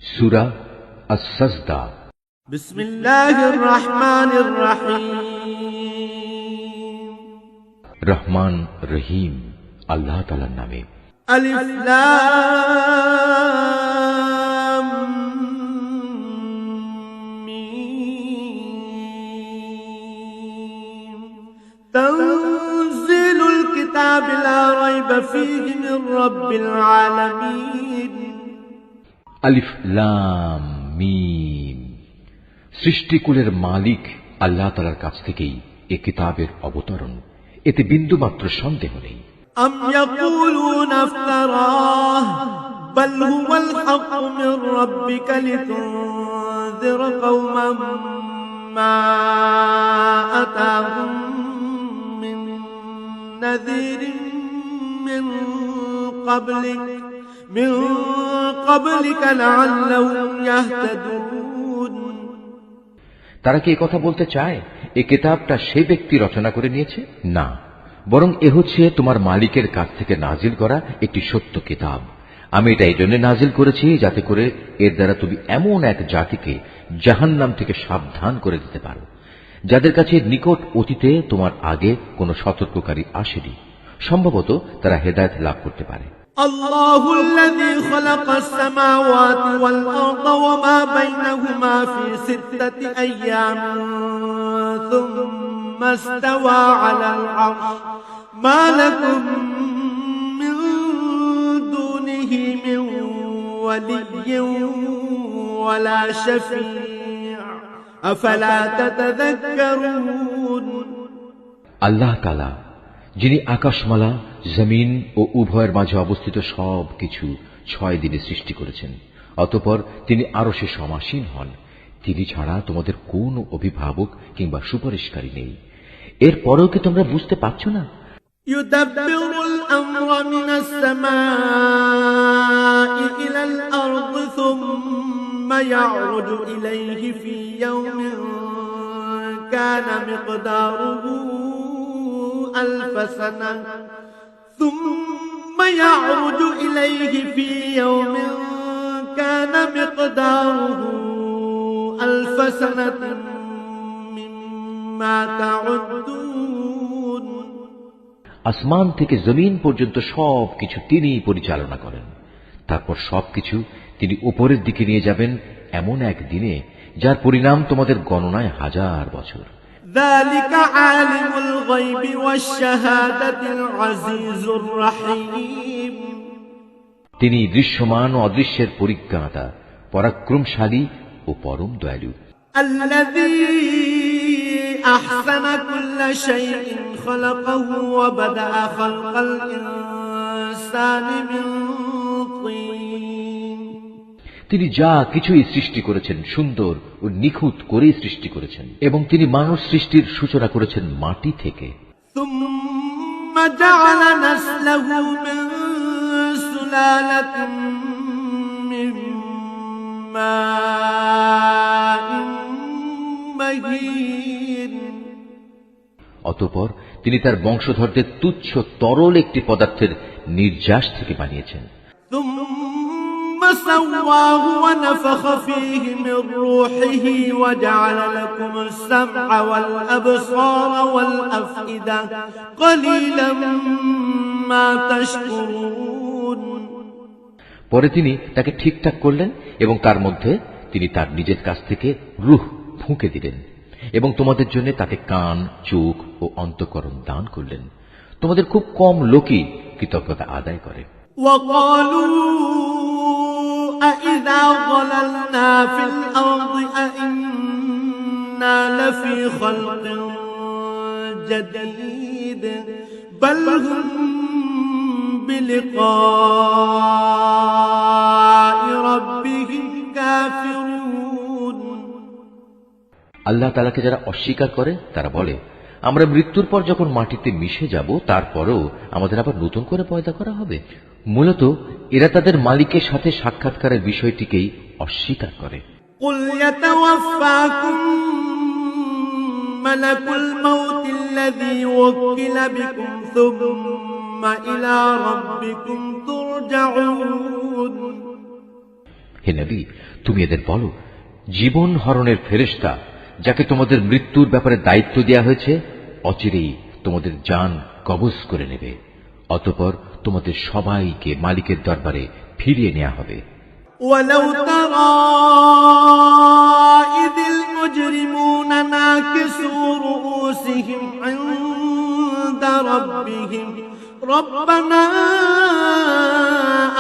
সূরা আস-সাজদা। বিসমিল্লাহির রহমানির রহিম। রহমান রহিম আল্লাহ তাআলার নামে। আলিফ লাম মিম। তানজিলুল কিতাবি লা রাইবা ফীহি মির রাব্বিল আলামিন। আলিফ লাম মিম। সৃষ্টিকুলের মালিক আল্লাহ তাআলার কাছ থেকেই এ কিতাবের অবতরণ, এতে বিন্দুমাত্র সন্দেহ নেই। আম ইয়াকুলুনা ইফতারাহ বাল হুয়াল হাক্কু মির রাব্বিকা লিতুনযিরা কওমান মা আতাহুম মিন নাযিরিন মিন ক্বাবলিকা লাআল্লাহুম ইয়াহতাদুন। তারা কি কথা বলতে চায় এই কিতাবটা সে ব্যক্তি রচনা করে নিয়েছে? না, বরং এ হচ্ছে তোমার মালিকের কাছ থেকে নাজিল করা একটি সত্য কিতাব। আমি এটা এই জন্য নাজিল করেছি যাতে করে এর দ্বারা তুমি এমন এক জাতিকে জাহান্নাম থেকে সাবধান করে দিতে পারো যাদের কাছে নিকট অতীতে তোমার আগে কোনো সতর্ককারী আসেনি। সম্ভবত তারা হেদায়েত লাভ করতে পারে। الله الذي خلق السماوات والأرض وما بينهما في 6 أيام ثم استوى على العرش ما لكم من دونه من ولي ولا شفيع أفلا تتذكرون। আল্লাহ তাআলা যিনি আকাশমালা, জমিন ও উভয়ের মাঝে অবস্থিত সব কিছু 6 দিনে সৃষ্টি করেছেন, অতঃপর তিনি আরশে সমাসীন হন। তিনি ছাড়া তোমাদের কোন অভিভাবক কিংবা সুপারিশকারী নেই। এরপরেও কি তোমরা বুঝতে পারছো না? ইউদাব্বিরুল আমরা মিনাস সামাই ইলাল আরদি সুম্মা ইয়ারুজু ইলাইহি ফি ইয়াওমিন কানা মিকদারুহু ألف سنة ثم يعرج إليه في يوم كان مقداره ألف سنة مما تعدون। আসমান থেকে জমিন পর্যন্ত সবকিছু তিনিই পরিচালনা করেন। তারপর সবকিছু তিনি উপরের দিকে নিয়ে যাবেন এমন এক দিনে যার পরিণাম তোমাদের গণনায় 1000 বছর। ذلك عالم الغيب والشهادة العزيز الرحيم। তিনি দৃশ্যমান ও অদৃশ্যের পরিজ্ঞাতা, পরাক্রমশালী ও পরম দয়ালু। الذي أحسن كل شيء خلقه وبدأ خلق الإنسان من طين। তিনি যা কিছুই সৃষ্টি করেছেন সুন্দর ও নিখুঁত করেই সৃষ্টি করেছেন, এবং তিনি মানব সৃষ্টির সূচনা করেছেন মাটি থেকে। ثم جعل نسله من سلالة من ماء مهين। অতঃপর তিনি তার বংশধরদের তুচ্ছ তরল একটি পদার্থের নির্যাস থেকে বানিয়েছেন। ثم سواه ونفخ فيه من روحه وجعل لكم السمع والأبصار والأفئدة قليلا ما تشكرون। পরে তিনি তাকে ঠিকঠাক করলেন এবং তার মধ্যে তিনি তার নিজের কাছ থেকে রূহ ফুঁকে দিলেন এবং তোমাদের জন্য তাকে কান, চোখ ও অন্তঃকরণ দান করলেন। তোমাদের খুব কম লোকই কৃতজ্ঞতা আদায় করে। أإذا ضللنا في الأرض أإنا لفي خلق جديد بل هم بلقاء ربهم كافرون। আল্লাহ তাআলাকে যারা অস্বীকার করে তারা বলে, আমরা মৃত্যুর পর যখন মাটিতে মিশে যাব তারপরও আমাদের আবার নতুন করে পয়দা করা হবে। মূলত এরা তাদের মালিকের সাথে সাক্ষাৎকারের বিষয়টিকেই অস্বীকার করে। قل يتوفاكم ملك الموت الذي وكل بكم ثم إلى ربكم ترجعون। হে নবী, তুমি এদের বলো, জীবন হরণের ফেরেশতা যাকে তোমাদের মৃত্যুর ব্যাপারে দায়িত্ব দেয়া হয়েছে অচিরেই তোমাদের জান কবজ করে নেবে। অতঃপর তোমাদের সবাইকে মালিকের দরবারে ফিরিয়ে নেওয়া হবে। ولو ترى إذ المجرمون ناكسوا رؤوسهم عند ربهم ربنا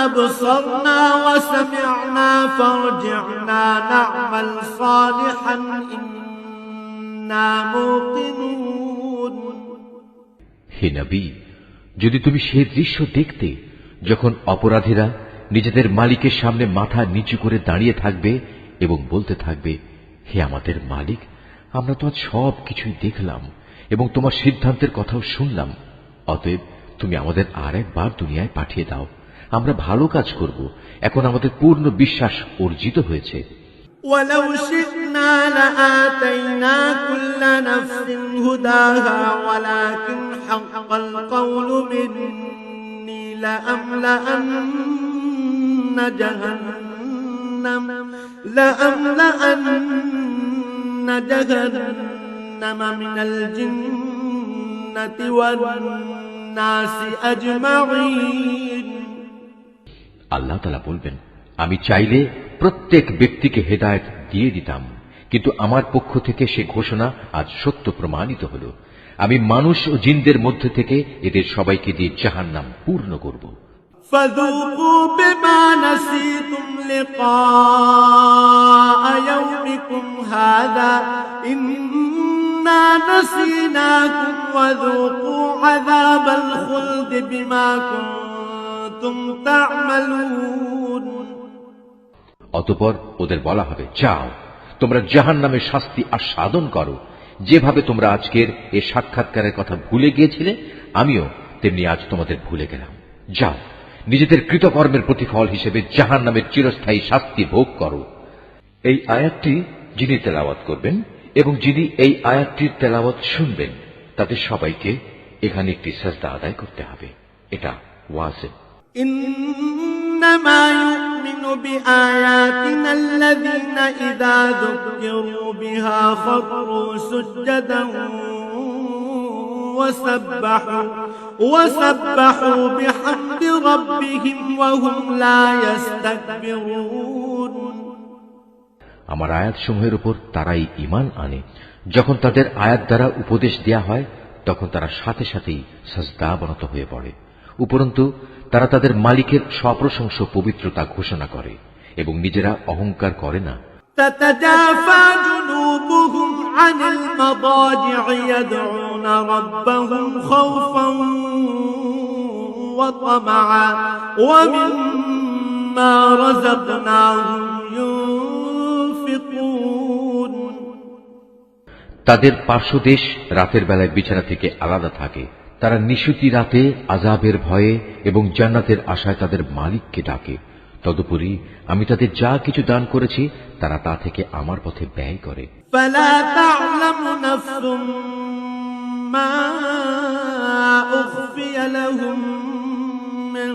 أبصرنا وسمعنا فارجعنا نعمل صالحا إنا موقنون। হে নবী, যদি তুমি সেই দৃশ্য দেখতে যখন অপরাধীরা নিজেদের মালিকের সামনে মাথা নিচু করে দাঁড়িয়ে থাকবে এবং বলতে থাকবে, হে আমাদের মালিক, আমরা তো আজ সব কিছুই দেখলাম এবং তোমার সিদ্ধান্তের কথাও শুনলাম, অতএব তুমি আমাদের আর একবার দুনিয়ায় পাঠিয়ে দাও, আমরা ভালো কাজ করব, এখন আমাদের পূর্ণ বিশ্বাস অর্জিত হয়েছে। ولو شئنا لآتينا كل نفس هداها ولكن حق القول مني لأملأن جهنم من الجنة والناس أجمعين। আল্লাহ তাআলা বলবেন, আমি চাইলে প্রত্যেক ব্যক্তিকে হেদায়েত দিয়ে দিতাম, কিন্তু আমার পক্ষ থেকে সে ঘোষণা আজ সত্য প্রমাণিত হল। আমি মানুষ ও জিনদের মধ্যে থেকে এদের সবাইকে দিয়ে জাহান্নাম পূর্ণ করব। فذوقوا بما نسيتم لقاء يومكم هذا إنا نسيناكم وذوقوا عذاب الخلد بما كنتم تعملون। অতঃপর ওদের বলা হবে, যাও, তোমরা জাহান্নামের শাস্তি আস্বাদন করো। যেভাবে তোমরা আজকের এ সাক্ষাৎকারের কথা ভুলে গিয়েছিলে, আমিও তেমনি আজ তোমাদের ভুলে গেলাম। যাও, নিজেদের কৃতকর্মের প্রতিফল হিসেবে জাহান্নামের চিরস্থায়ী শাস্তি ভোগ করো। এই আয়াতটি যিনি তেলাওয়াত করবেন এবং যিনি এই আয়াতটির তেলাওয়াত শুনবেন, তাদের সবাইকে এখানে একটি সাজদা আদায় করতে হবে। এটা ওয়াজিব। إنما يؤمن بآياتنا الذين إذا ذكروا بها خروا سجدا وسبحوا بحمد ربهم وهم لا يستكبرون। আমার আয়াত সমূহের উপর তারাই ঈমান আনে, যখন তাদের আয়াত দ্বারা উপদেশ দেয়া হয় তখন তারা সাথে সাথেই সাজদা অবনত হয়ে পড়ে। উপরন্তু তারা তাদের মালিকের সপ্রশংস পবিত্রতা ঘোষণা করে এবং নিজেরা অহংকার করে না। تتجافى جنوبهم عن المضاجع يدعون ربهم خوفا وطمعا ومما رزقناهم ينفقون। তাদের পার্শ্বদেশ রাতের বেলায় বিছানা থেকে আলাদা থাকে। তারা নিশুতি রাতে আযাবের ভয়ে এবং জান্নাতের আশায় তাদের মালিককে ডাকে। তদুপরি আমি তাদের যা কিছু দান করেছি তারা তা থেকে আমার পথে ব্যয় করে। فلا تعلم نفس ما أخفي لهم من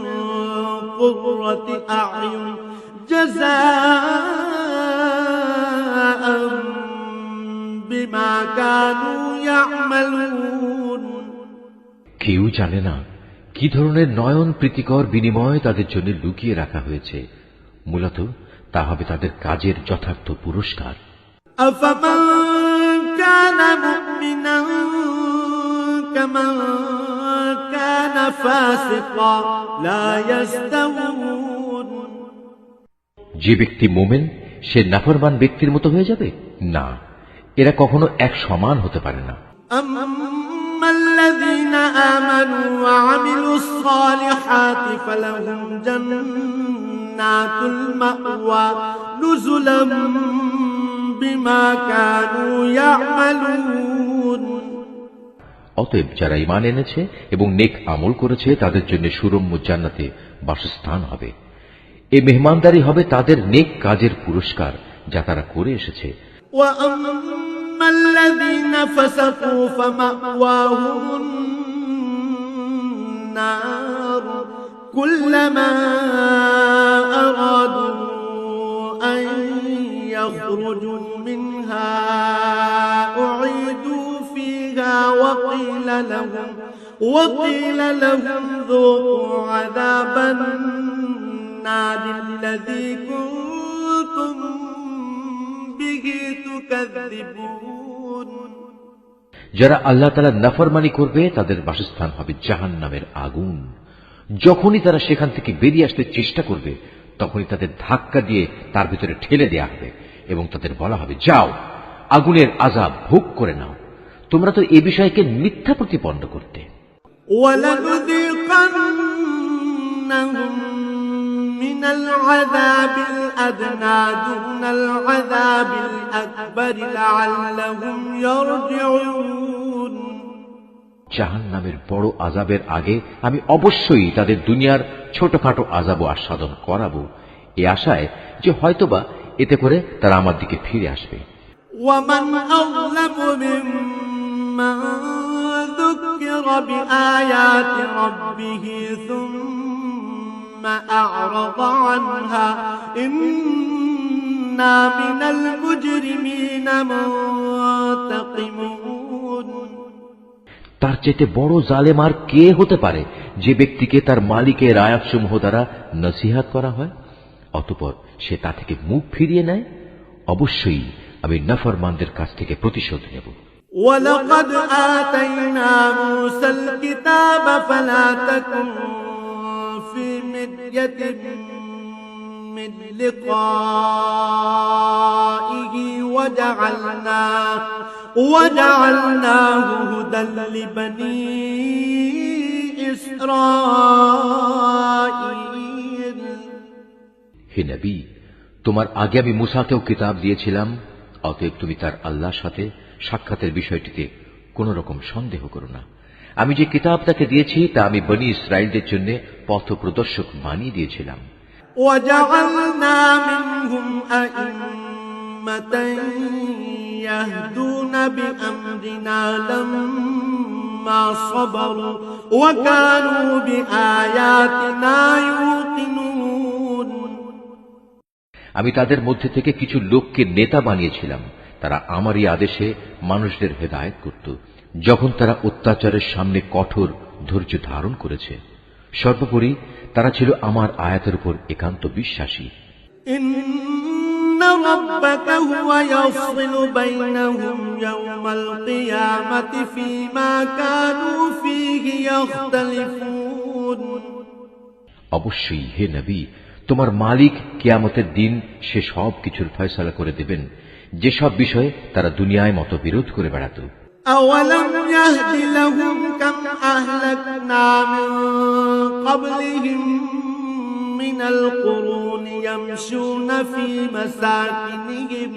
قرة أعين جزاء بما كانوا يعملون। কেউ জানে না কি ধরনের নয়ন প্রীতিকর বিনিময় তাদের জন্য লুকিয়ে রাখা হয়েছে। মূলত তা হবে তাদের কাজের যথার্থ পুরস্কার। أفمن كان مؤمنا كمن كان فاسقا لا يستوون। যে ব্যক্তি মোমেন সে নাফরমান ব্যক্তির মতো হয়ে যাবে? না, এরা কখনো এক সমান হতে পারে না। أما الذين آمنوا وعملوا الصالحات فلهم جنات المأوى نزلا بما كانوا يعملون। অতএব যারা ঈমান এনেছে এবং নেক আমল করেছে তাদের জন্য সুরম্য জান্নাতে বাসস্থান হবে। এই মেহমানদারি হবে তাদের নেক কাজের পুরস্কার যা তারা করে এসেছে। وأما الذين فسقوا فمأواهم النار كلما أرادوا أن يخرجوا منها أعيدوا فيها وقيل لهم ذوقوا عذاب النار الذي كنتم به تكذبون। যারা আল্লাহ তাআলার নাফরমানি করবে তাদের বাসস্থান হবে জাহান্নামের আগুন। যখনই তারা সেখান থেকে বেরিয়ে আসতে চেষ্টা করবে তখনই তাদের ধাক্কা দিয়ে তার ভিতরে ঠেলে দেয়া হবে এবং তাদের বলা হবে, যাও আগুনের আযাব ভোগ করে নাও, তোমরা তো এ বিষয়কে মিথ্যা প্রতিপন্ন করতে। وَلَنُذِيقَنَّهُم مِّنَ الْعَذَابِ الْأَدْنَىٰ دُونَ الْعَذَابِ الْأَكْبَرِ لَعَلَّهُمْ يَرْجِعُونَ। জাহান্নামের বড় আযাবের আগে আমি অবশ্যই তাদের দুনিয়ার ছোটখাটো আযাবও আস্বাদন করাবো, এই আশায় যে হয়তোবা এতে করে তারা আমার দিকে ফিরে আসবে। وَمَنْ أَظْلَمُ مِمَّن ذُكِّرَ بِآيَاتِ رَبِّهِ ثُمَّ أَعْرَضَ عَنْهَا إِنَّا مِنَ الْمُجْرِمِينَ مُنْتَقِمُونَ। তার চেয়ে বড় জালেম আর কে হতে পারে যে ব্যক্তিকে তার মালিকের আয়াতসমূহ দ্বারা নসিহত করা হয় অতঃপর সে তা থেকে মুখ ফিরিয়ে নেয়। অবশ্যই আমি নাফরমানদের কাছ থেকে প্রতিশোধ নেব। وَلَقَدْ آتَيْنَا مُوسَى الْكِتَابَ فَلَا تَكُنْ فِي مِرْيَةٍ مِّن لِقَائِهِ وَجَعَلْنَاهُ هُدًى لِبَنِي إِسْرَائِيلَ। হে নবী, তোমার আগে আমি মুসাকেও কিতাব দিয়েছিলাম, অতএব তুমি তার আল্লাহর সাথে সাক্ষাতের বিষয়টিতে কোন রকম সন্দেহ করো না। আমি যে কিতাব তাকে দিয়েছি তা আমি বনি ইসরাইলদের জন্য পথ প্রদর্শক বানিয়ে দিয়েছিলাম। وَجَعَلْنَا مِنْهُمْ أَئِمَّةً يَهْدُونَ بِأَمْرِنَا لَمَّا صَبَرُوا وَكَانُوا بِآيَاتِنَا يُوقِنُونَ। আমি তাদের মধ্যে থেকে কিছু লোককে নেতা বানিয়েছিলাম, তারা আমারই আদেশে মানুষদের হেদায়েত করত যখন তারা অত্যাচারের সামনে কঠোর ধৈর্য ধারণ করেছে। সর্বোপরি তারা ছিল আমার আয়াতের উপর একান্ত বিশ্বাসী। ইন্না রাব্বাকা হুয়া ইয়াফসিলু বাইনাহুম ইয়াওমাল কিয়ামাতি ফীমা কানু ফীহি ইখতালিফুন। অবশ্যই হে নবী, তোমার মালিক কিয়ামতের দিন সে সব কিছুর ফয়সালা করে দেবেন যেসব বিষয়ে তারা দুনিয়ায় মতবিরোধ করে বেড়াত। أَوَلَمْ يَهْدِ لَهُمْ كَمْ أَهْلَكْنَا مِنْ قَبْلِهِمْ مِنَ الْقُرُونِ يَمْشُونَ فِي مَسَاكِنِهِمْ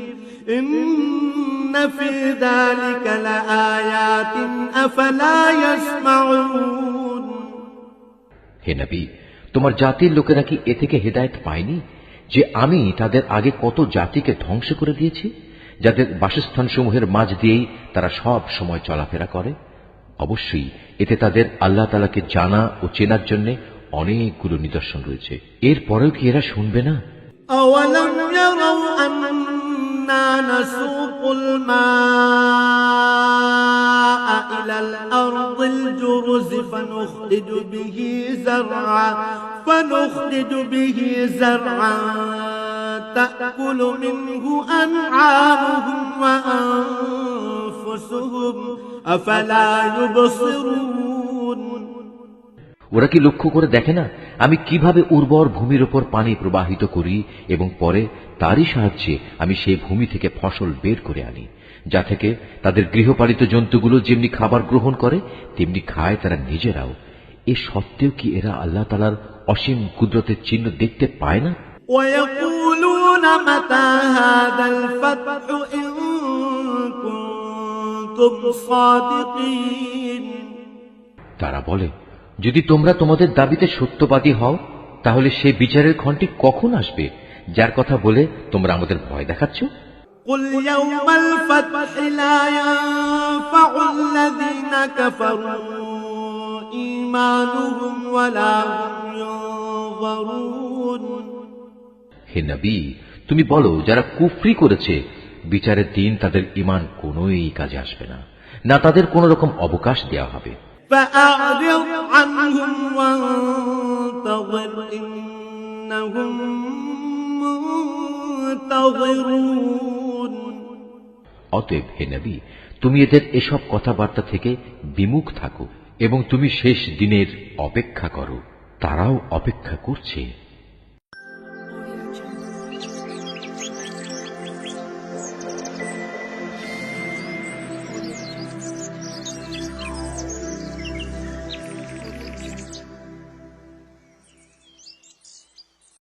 إِنَّ فِي ذَلِكَ لَآيَاتٍ أَفَلَا يَسْمَعُونَ। হে নবী, তোমার জাতির লোকেরা কি এ থেকে হেদায়েত পায়নি যে আমি তাদের আগে কত জাতিকে ধ্বংস করে দিয়েছি, যাদের বাসস্থান সমূহের মাঝ দিয়েই তারা সব সময় চলাফেরা করে? অবশ্যই এতে তাদের আল্লাহ তাআলাকে জানা ও চেনার জন্য অনেকগুলো নিদর্শন রয়েছে। এরপরেও কি এরা শুনবে না? أَوَلَمْ يَرَوْا أَنَّا نَسُوقُ الْمَاءَ إِلَى الْأَرْضِ الْجُرُزِ فَنُخْرِجُ بِهِ زَرْعًا تَأْكُلُ مِنْهُ أَنْعَامُهُمْ وَأَنْفُسُهُمْ أَفَلَا يُبْصِرُونَ। ওরা কি লক্ষ্য করে দেখে না আমি কিভাবে উর্বর ভূমির উপর পানি প্রবাহিত করি এবং পরে তারই সাহায্যে আমি সেই ভূমি থেকে ফসল বের করে আনি, যা থেকে তাদের গৃহপালিত জন্তুগুলো যেমনি খাবার গ্রহণ করে তেমনি খায় তারা নিজেরাও। এ সত্ত্বেও কি এরা আল্লাহ তাআলার অসীম কুদরতের চিহ্ন দেখতে পায় না? وَيَقُولُونَ مَتَى هَذَا الْفَتْحُ إِن كُنتُمْ صَادِقِينَ। তারা বলে, যদি তোমরা তোমাদের দাবিতে সত্যবাদী হও তাহলে সেই বিচারের ক্ষণটি কখন আসবে যার কথা বলে তোমরা আমাদের ভয় দেখাচ্ছ? قُلْ يَوْمَ الْفَتْحِ لَا يَنفَعُ الَّذِينَ كَفَرُوا إِيمَانُهُمْ وَلَا هُمْ يُنظَرُونَ। হে নবী, তুমি বলো, যারা কুফরি করেছে বিচারের দিন তাদের ঈমান কোনোই কাজে আসবে না, না তাদের কোন রকম অবকাশ দেওয়া হবে। فأعرض عنهم وانتظر إنهم منتظرون। অতএব হে নবী, তুমি এদের এসব কথাবার্তা থেকে বিমুখ থাকো এবং তুমি শেষ দিনের অপেক্ষা করো, তারাও অপেক্ষা করছে।